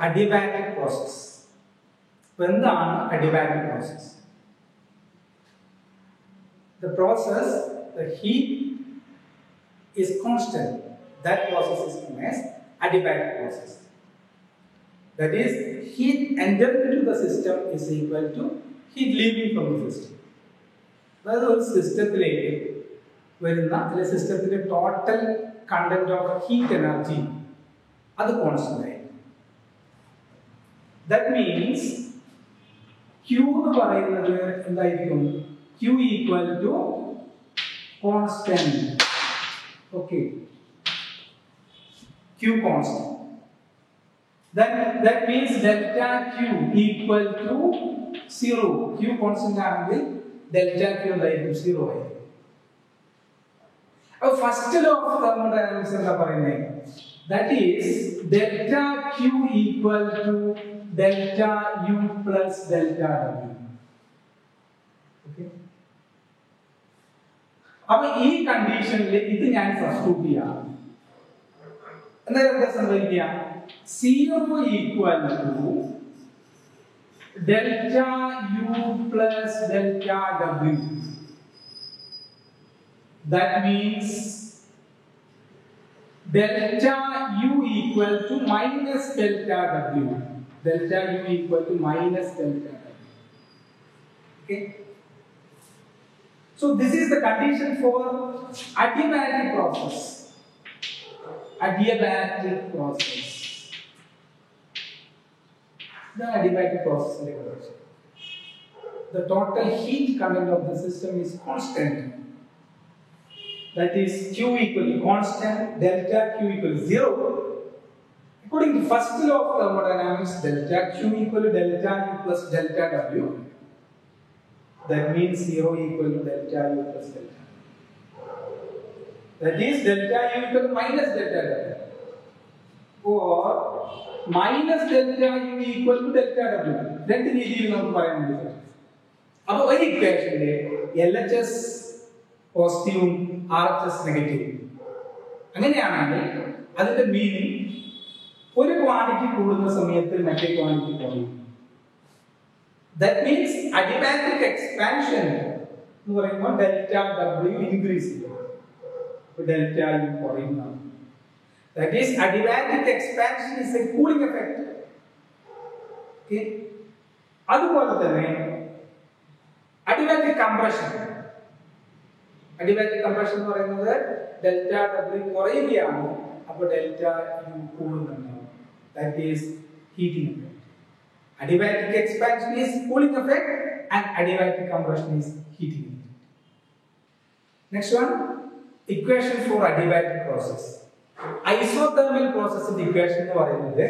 adiabatic process. എന്താണ് adiabatic process? The process, the heat is constant. That process is known as adiabatic process. That is, heat entered into the system is equal to heat leaving from the system. അതായത് ഒരു സിസ്റ്റത്തിലേക്ക് വരുന്ന അല്ലെങ്കിൽ സിസ്റ്റത്തിന്റെ total content of heat energy അത് constant ആയിരിക്കും. That means Q എന്ന് പറയുന്നത് എന്തായിരിക്കും? Q equal to constant. Okay, Q constant. That means delta Q equal to 0. Q constant ആണെങ്കിൽ delta Q എന്തായിരിക്കും? 0 ആയിരിക്കും. അപ്പോൾ ഫസ്റ്റ് ലോ ഓഫ് തെർമോഡൈനാമിക്സ് എന്താ പറയുന്നത്? That is delta Q equal to delta U plus delta W. Okay. അപ്പോൾ ഈ കണ്ടീഷനിൽ ഇത് ഞാൻ സബ്സ്റ്റിറ്റ്യൂട്ട് ചെയ്യാം. അന്നേരം എന്താ സംഭവിക്കുക? 0 equal to delta U plus delta W. That means delta U equal to minus delta W. Delta U equal to minus delta W. Okay. So this is the condition for adiabatic process. Adiabatic process. The adiabatic process in the the total heat content of the system is constant. That is Q equal to constant, delta Q equal to 0. According to first law of thermodynamics, delta Q equal to delta U plus delta W. That means 0 equal to delta U plus delta. That is delta U equal to minus delta W. Or minus delta U equal to delta W. രണ്ട് രീതിയിൽ നമുക്ക് പറയാൻ പറ്റും. അപ്പോൾ ഒരു ഇക്വേഷനിലെ LHS പോസിറ്റീവും RHS നെഗറ്റീവും അങ്ങനെയാണെങ്കിൽ അതിന്റെ മീനിങ് ഒരു ക്വാണ്ടിറ്റി കൂടുന്ന സമയത്ത് മറ്റേ ക്വാണ്ടിറ്റി കുറയും. That means adiabatic expansion എന്ന് പറയുമ്പോൾ delta W increase ചെയ്യും, delta U കുറയുന്നു. That is, adiabatic expansion is a cooling effect. Okay. അതുപോലെ തന്നെ adiabatic compression. Adiabatic compression എന്ന് പറയുന്നത് delta W കുറയുകയാണ്, അപ്പോൾ delta U കൂടുന്നുണ്ടാവും. That is heating effect. Adiabatic expansion is cooling effect and adiabatic compression is heating effect. Next one, equation for adiabatic process. Isothermal process in equation എന്ന് പറയുന്നത്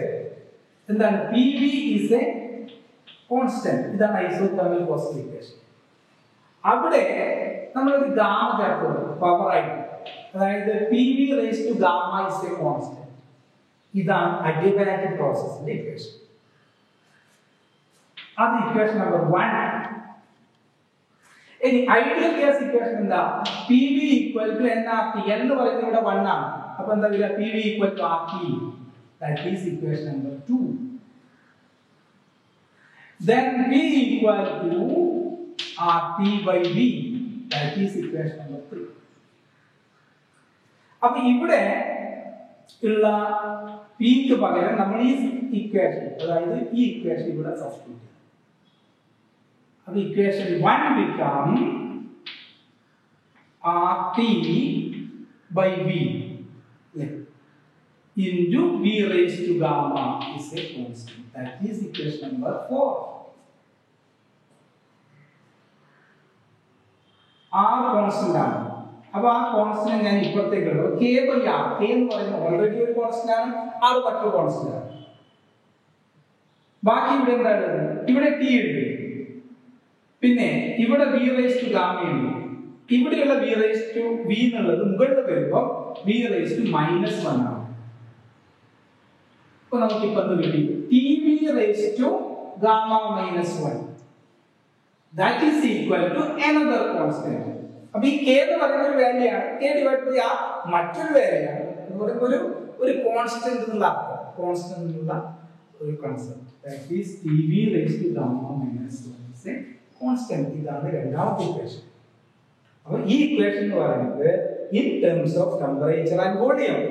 എന്താണ്? PV is a constant. ഇതാണ് isothermal process equation. അവിടെ നമ്മളൊരു gamma ചേർക്കുന്നു power ആയിട്ട്, അതായത് PV raised to gamma is a constant. ഇതാണ് adiabatic processന്റെ equation. അത് equation number 1. ഇനി ഐഡിയൽ കേസ് ഇക്വേഷൻ എന്താ? PV equal to nRT. എന്ന് പറയുന്നത് ഇവിടെ 1 ആണ്. അപ്പോൾ എന്താ വരിക? PV equal to RT. That is equation number 2. Then P equal to RT by V. That is equation number 3. അപ്പോൾ ഇവിടെ ഉള്ള P ക്ക് പകരം നമ്മൾ ഈ ഇക്വേഷൻ, അതായത് ഈ ഇക്വേഷൻ ഇവിടെ സബ്സ്റ്റിറ്റ്യൂട്ട് ചെയ്യും. അപ്പോൾ equation 1 become RT by V into V raised to gamma is a constant. That is equation number 4. R constant ആണ്. അപ്പോൾ ആ കോൺസ്റ്റന്റ് ഞാൻ ഇപ്പുറത്തേക്ക് ഇടും. K by R. K എന്ന് പറയുന്നത് ഓൾറെഡി ഒരു കോൺസ്റ്റന്റ് ആണ്, R മറ്റൊരു കോൺസ്റ്റന്റ് ആണ്. ബാക്കി ഇവിടെ എന്താണ്? ഇവിടെ T ഉണ്ട്, പിന്നെ ഇവിടെ V raised to gamma ഉണ്ട്. ഇവിടെയുള്ള V raised to V എന്നുള്ളത് മുകളിൽ വരുമ്പോൾ V raised to -1 ആണ്. അപ്പോൾ നമുക്ക് ഇപ്പോ എന്ത് കിട്ടി? TV raised to gamma -1. That is equal to another constant. അപ്പോൾ ഈ K എന്ന് പറയുന്ന ഒരു വാല്യൂ ആണ്. K ഡിവൈഡ് ബൈ R മറ്റൊരു വാല്യൂ ആണ്. ഒരു കോൺസ്റ്റന്റ് എന്നുള്ള അർത്ഥം, കോൺസ്റ്റന്റ് എന്നുള്ള ഒരു concept. That is TV raised to gamma minus 1 is a constant. ഇതാണ് രണ്ടാമത്തെ equation. അപ്പോൾ ഈ equation എന്ന് പറയുന്നത് in terms of temperature and volume.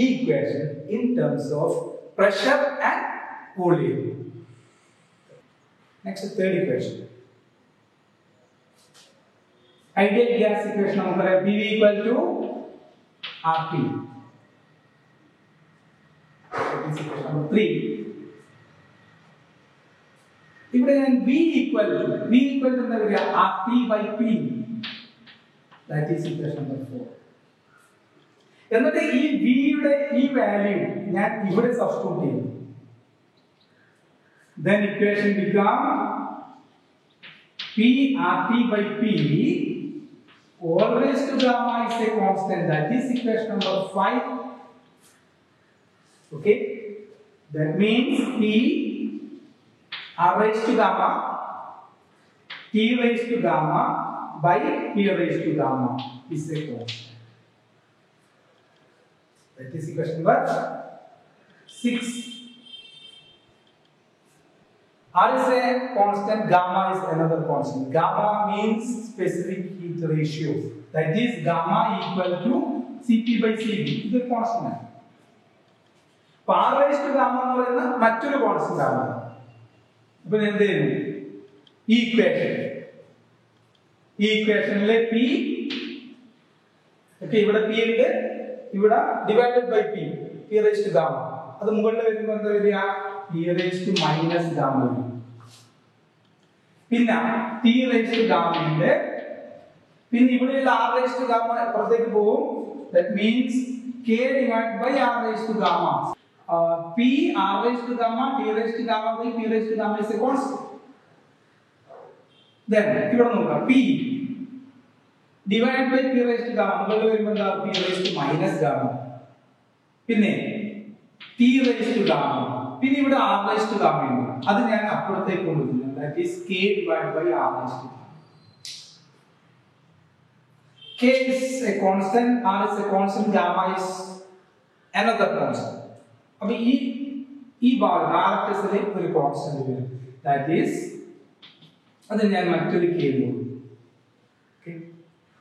ഈ equation in terms of pressure and volume. Next, third equation. Ideal gas equation നമുക്ക് PV equal to RT. That is equation number 3. ഇവിടെ ഞാൻ V equal to എന്താ വരിക RT by P. That is equation number 4. എന്നിട്ട് ഈ V യുടെ ഈ value ഞാൻ ഇവിടെ സബ്സ്റ്റിറ്റ്യൂട്ട് ചെയ്യും. Then equation become P RT by P all raised to gamma is a constant. That is equation number 5. Okay, that means P R raised to gamma T raised to gamma by P raised to gamma is a constant. That is equation number 6. R is a constant, gamma is another constant. Gamma means specific heat ratio. That is gamma equal to Cp by Cv. This is a constant. R raised to gamma എന്ന് പറയുന്ന മറ്റൊരു constant ആണ്. അപ്പോൾ എന്ത് ചെയ്യും? ഈ ഇക്വേഷനിലെ P okay ഇവിടെ P ഉണ്ട്, ഇവിടെ divided by P raised to gamma. അത് മുകളിൽ വരുമ്പോൾ എന്താ വരിക? P raised to minus gamma. പിന്നെ T raised to gamma ഉണ്ട്. പിന്നെ ഇവിടെയുള്ള R raised to gamma പുറത്തേക്ക് പോകും. That means K divided by R raised to gamma. P R raised to gamma T raised to gamma by P raised to gamma is a constant. Then ഇവിടെ നോക്കാം P divided by P raised to gamma മുകളിൽ വരുമ്പോൾ എന്താ P raised to minus gamma. പിന്നെ T raised to gamma. പിന്നെ ഇവിടെ R raised to gamma ഉണ്ട്. അത് ഞാൻ അപ്പുറത്തേക്ക് കൊണ്ടുവരുന്നു. That is K divided by R raised to gamma. K is a constant, R is a constant, gamma is another constant. അപ്പോൾ ഈ ഭാഗത്തിലെ ഒരു കോൺസ്റ്റന്റ് വരും. That is അത് ഞാൻ മറ്റൊരു K കൊടുക്കും. ഓക്കേ,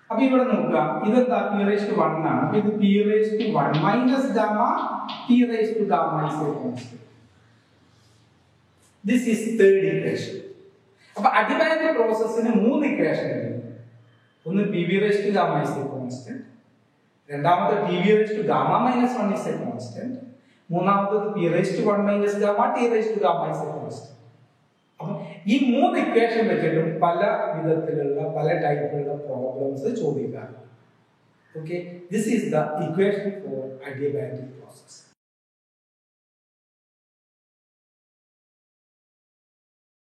അപ്പോൾ ഇവിടെ നോക്കുക, ഇതെന്താ P raised to 1 ആണ്. അപ്പോൾ ഇത് P raised to 1 minus gamma T raised to gamma is a constant. This is third equation. അപ്പോൾ അഡിബാറ്റിക് പ്രോസസ്സിന് മൂന്ന് ഇക്വേഷൻ ഉണ്ട്. ഒന്ന് PV raised to gamma is a constant, രണ്ടാമത്തെ PV raised to gamma minus 1 is a constant, മൂന്നാമത്തേത് P raised to 1 minus gamma T raised to gamma is a constant. അപ്പോൾ ഈ മൂന്ന് equation വെച്ചിട്ടും പല വിധത്തിലുള്ള പല ടൈപ്പിലുള്ള പ്രോബ്ലംസ് ചോദിക്കാറുണ്ട്. Okay, this is the equation for adiabatic process.